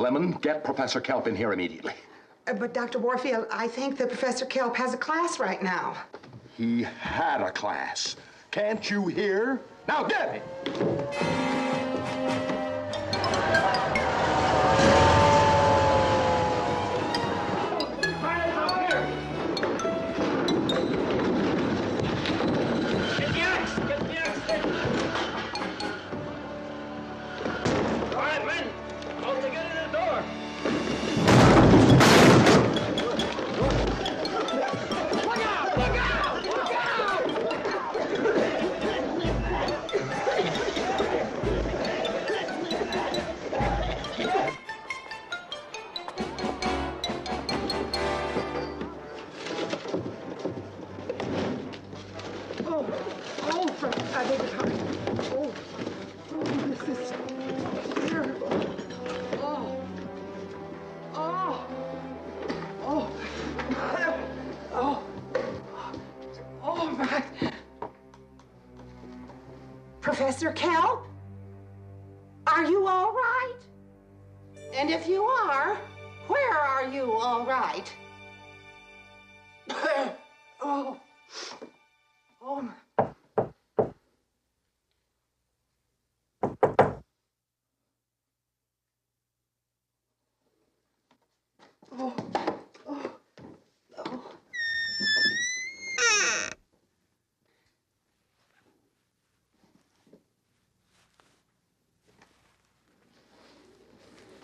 Lemon, get Professor Kelp in here immediately. But Dr. Warfield, I think that Professor Kelp has a class right now. He had a class. Can't you hear? Now get it! Professor Kelp? Are you all right? And if you are, where are you all right? Oh. Oh, my. Oh. Oh. Oh.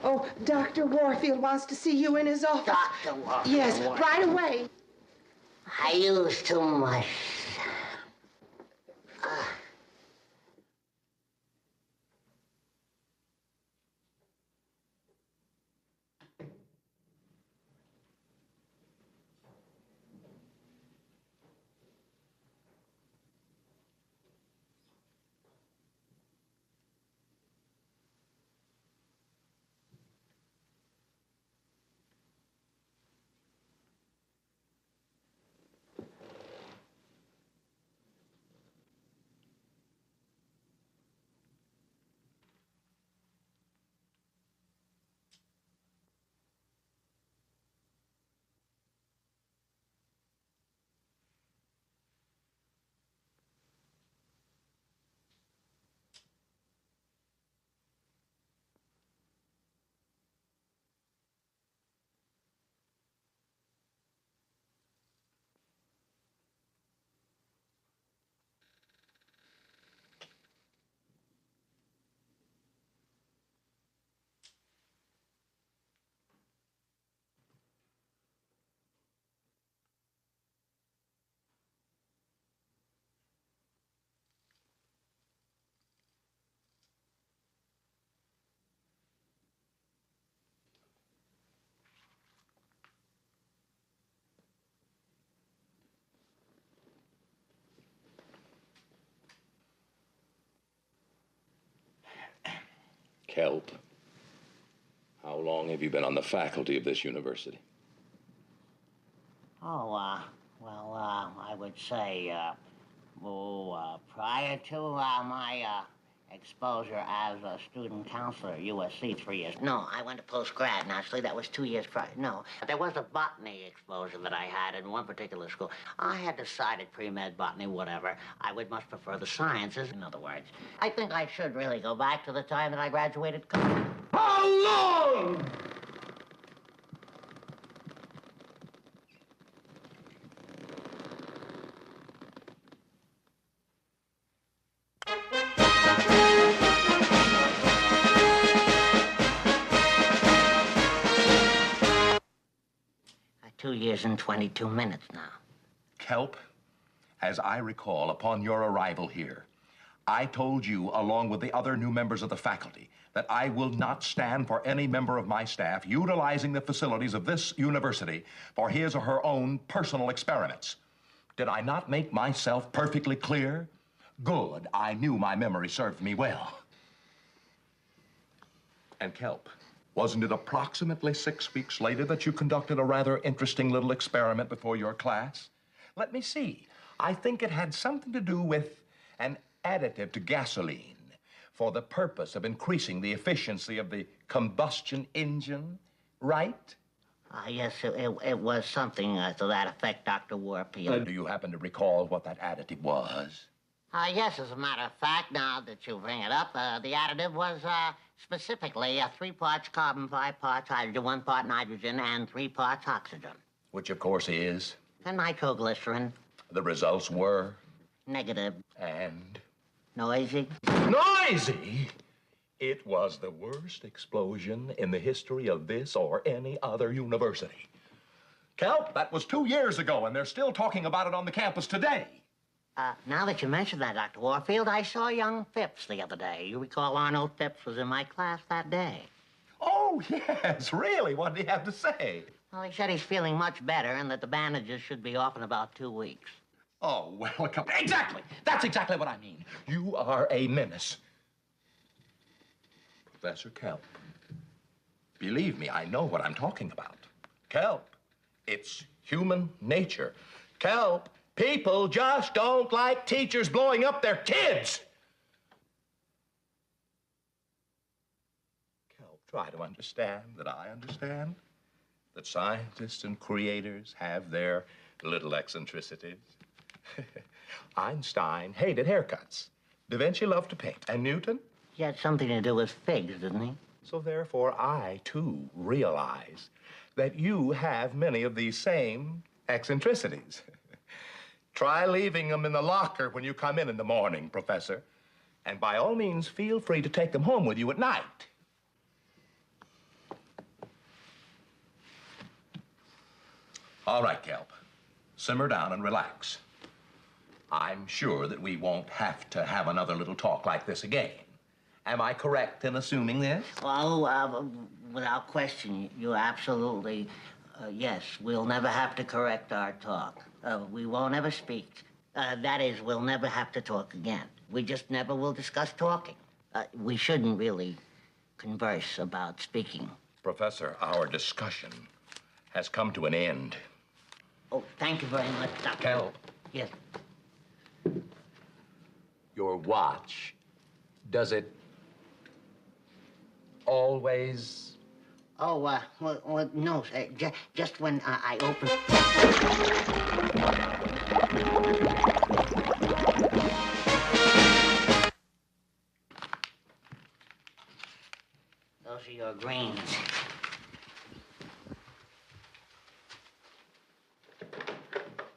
Oh, Dr. Warfield wants to see you in his office. Dr. Warfield? Yes, right away. I use too much. Kelp, how long have you been on the faculty of this university? Oh, I would say, prior to my exposure as a student counselor at USC 3 years. No, I went to post-grad, and actually that was 2 years prior. No, there was a botany exposure that I had in one particular school. I had decided pre-med, botany, whatever. I would much prefer the sciences, in other words. I think I should really go back to the time that I graduated college. How long? Two years and 22 minutes now. Kelp, as I recall, upon your arrival here, I told you, along with the other new members of the faculty, that I will not stand for any member of my staff utilizing the facilities of this university for his or her own personal experiments. Did I not make myself perfectly clear? Good. I knew my memory served me well. And Kelp, wasn't it approximately 6 weeks later that you conducted a rather interesting little experiment before your class? Let me see. I think it had something to do with an additive to gasoline. for the purpose of increasing the efficiency of the combustion engine, right? Yes, it was something to that effect, Dr. Warfield. Do you happen to recall what that additive was? Yes, as a matter of fact, now that you bring it up, the additive was specifically 3 parts carbon, 5 parts hydrogen, 1 part nitrogen, and 3 parts oxygen. Which, of course, is? And nitroglycerin. The results were? Negative. And? Noisy. Noisy? It was the worst explosion in the history of this or any other university. Kelp, that was 2 years ago, and they're still talking about it on the campus today. Now that you mention that, Dr. Warfield, I saw young Phipps the other day. You recall Arnold Phipps was in my class that day. Oh, yes, really? What did he have to say? Well, he said he's feeling much better and that the bandages should be off in about 2 weeks. Oh, well, come... Exactly! That's exactly what I mean. You are a menace. Professor Kelp, believe me, I know what I'm talking about. Kelp, it's human nature. Kelp, people just don't like teachers blowing up their kids. Kelp, try to understand that I understand that scientists and creators have their little eccentricities. Einstein hated haircuts. Da Vinci loved to paint. And Newton? He had something to do with figs, didn't he? So therefore, I, too, realize that you have many of these same eccentricities. Try leaving them in the locker when you come in the morning, Professor. And by all means, feel free to take them home with you at night. All right, Kelp. Simmer down and relax. I'm sure that we won't have to have another little talk like this again. Am I correct in assuming this? Well, without question, you're absolutely, yes, we'll never have to correct our talk. We won't ever speak. That is, we'll never have to talk again. We just never will discuss talking. We shouldn't really converse about speaking. Professor, our discussion has come to an end. Oh, thank you very much, Dr. Kelp. Yes. Your watch, does it always... Oh, well, no, just when I open... Those are your greens.